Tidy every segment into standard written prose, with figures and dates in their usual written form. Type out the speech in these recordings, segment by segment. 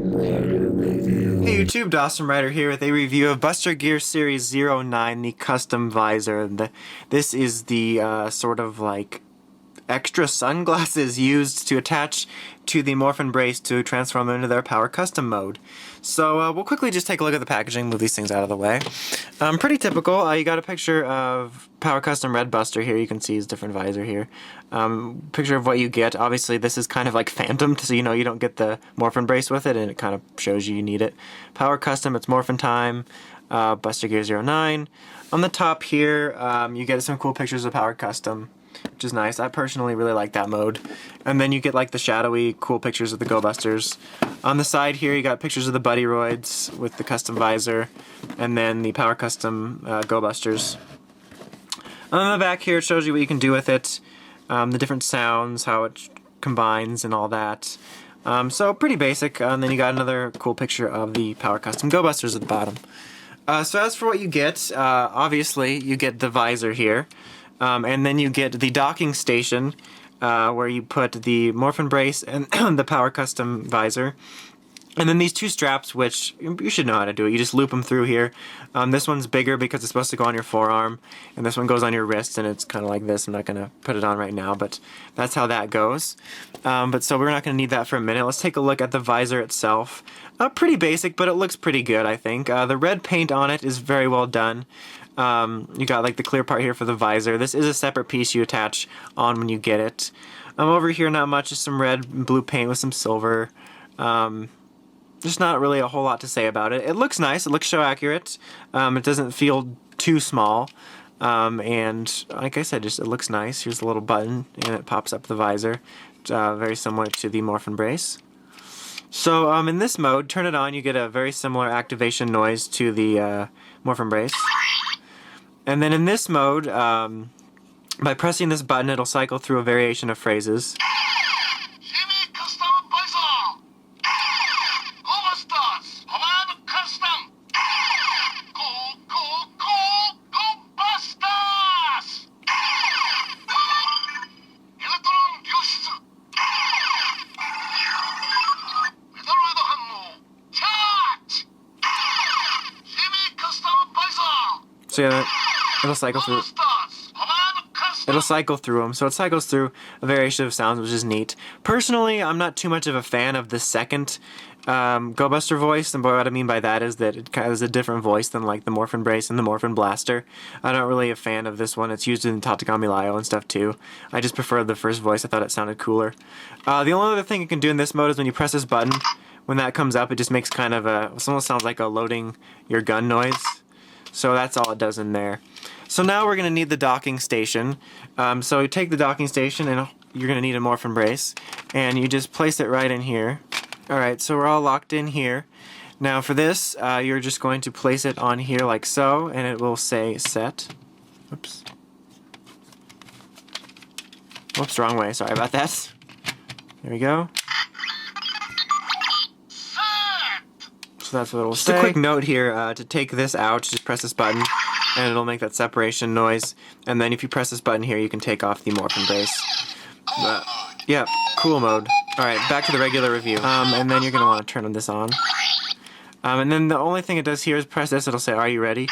Hey YouTube, Dawson Ryder here with a review of Buster Gear Series 09, the Custom Visor. This is the sort of like extra sunglasses used to attach to the Morphin brace to transform them into their Power Custom mode. So we'll quickly just take a look at the packaging, move these things out of the way. Pretty typical. You got a picture of Power Custom Red Buster here. You can see his different visor here. Picture of what you get. Obviously this is kind of like phantomed, so you know you don't get the Morphin brace with it, and it kind of shows you need it. Power Custom, it's Morphin time. Buster Gear 09. On the top here, you get some cool pictures of Power Custom, which is nice. I personally really like that mode. And then you get like the shadowy, cool pictures of the Go Busters. On the side here, you got pictures of the Buddy Roids with the custom visor, and then the Power Custom Go Busters. On the back here, it shows you what you can do with it, the different sounds, how it combines, and all that. So pretty basic. And then you got another cool picture of the Power Custom Go Busters at the bottom. So as for what you get, obviously you get the visor here. And then you get the docking station where you put the Morphin brace and the Power Custom visor. And then these two straps, which you should know how to do it. You just loop them through here. This one's bigger because it's supposed to go on your forearm, and this one goes on your wrist, and it's kind of like this. I'm not going to put it on right now, but that's how that goes. So we're not going to need that for a minute. Let's take a look at the visor itself. Pretty basic, but it looks pretty good, I think. The red paint on it is very well done. You got like the clear part here for the visor. This is a separate piece you attach on when you get it. Over here, not much, just some red and blue paint with some silver. Just not really a whole lot to say about it. It looks nice. It looks show accurate. It doesn't feel too small. And like I said, it looks nice. Here's a little button, and it pops up the visor. Very similar to the Morphin brace. So in this mode, turn it on, you get a very similar activation noise to the Morphin brace. And then in this mode, by pressing this button, it'll cycle through a variation of phrases. GB Custom Visor! Go-Busters! Power Custom! Go-Busters! Electron Gyushitsu! Metroid Hanno! Charge! GB Custom Visor! So yeah, it'll cycle through. It'll cycle through them, so it cycles through a variation of sounds, which is neat. Personally, I'm not too much of a fan of the second Go Buster voice, and what I mean by that is that it kind of has a different voice than like the Morphin brace and the Morphin blaster. I'm not really a fan of this one. It's used in Tokumei and stuff too. I just prefer the first voice. I thought it sounded cooler. The only other thing you can do in this mode is when you press this button, when that comes up, it just makes kind of a, it almost sounds like a loading your gun noise. So that's all it does in there. So now we're going to need the docking station. So you take the docking station, and you're going to need a Morphin brace, and you just place it right in here. Alright, so we're all locked in here. Now for this, you're just going to place it on here like so, and it will say set. Oops. Whoops, wrong way. Sorry about that. There we go. So that's what it'll say. Just a quick note here, to take this out, just press this button, and it'll make that separation noise. And then if you press this button here, you can take off the Morphin brace. Yeah, cool mode. Alright, back to the regular review. And then you're going to want to turn this on. And then the only thing it does here is press this, it'll say, are you ready?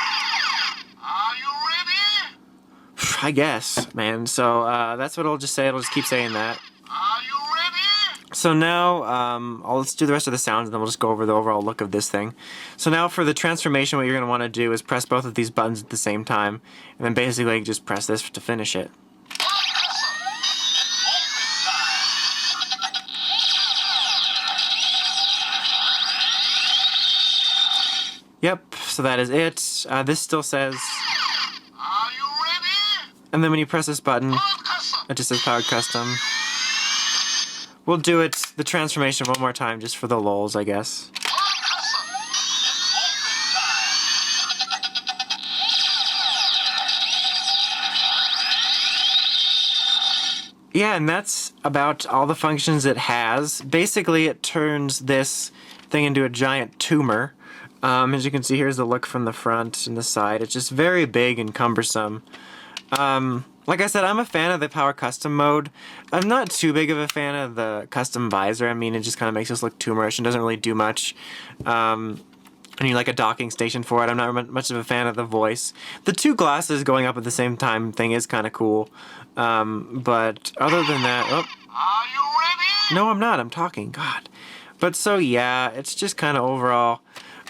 Are you ready? I guess, man. So that's what it'll just say, it'll just keep saying that. Are you ready? So now, let's do the rest of the sounds, and then we'll just go over the overall look of this thing. So now for the transformation, what you're going to want to do is press both of these buttons at the same time, and then basically just press this to finish it. Yep, so that is it. This still says... Are you ready? And then when you press this button, it just says Powered Custom. We'll do it, the transformation, one more time, just for the lulz, I guess. Yeah, and that's about all the functions it has. Basically, it turns this thing into a giant tumor. As you can see, here's the look from the front and the side. It's just very big and cumbersome. Like I said, I'm a fan of the power custom mode. I'm not too big of a fan of the custom visor. I mean, it just kind of makes us look too much and doesn't really do much. I need like a docking station for it. I'm not much of a fan of the voice. The two glasses going up at the same time thing is kind of cool. But other than that... Oh, Are you ready? no, I'm not. I'm talking. God. But so, yeah, it's just kind of overall...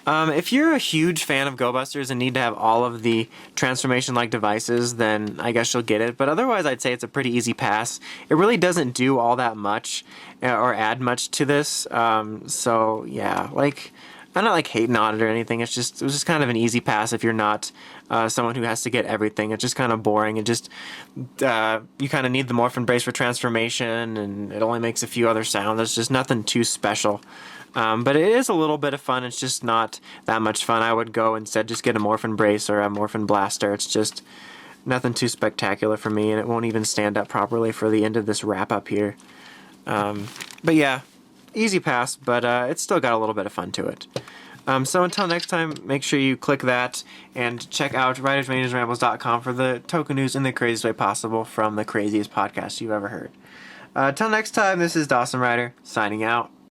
if you're a huge fan of Go Busters and need to have all of the transformation-like devices, then I guess you'll get it. But otherwise, I'd say it's a pretty easy pass. It really doesn't do all that much or add much to this. So, yeah, like... I'm not like hating on it or anything. It was just kind of an easy pass if you're not someone who has to get everything. It's just kind of boring. It just you kind of need the Morphin Brace for transformation, and it only makes a few other sounds. It's just nothing too special. But it is a little bit of fun. It's just not that much fun. I would go instead just get a Morphin Brace or a Morphin Blaster. It's just nothing too spectacular for me, and it won't even stand up properly for the end of this wrap up here. But yeah. Easy pass, but it's still got a little bit of fun to it. So until next time, make sure you click that and check out writersrangersrambles.com for the Toku news in the craziest way possible from the craziest podcast you've ever heard. Until next time, this is Dawson Ryder, signing out.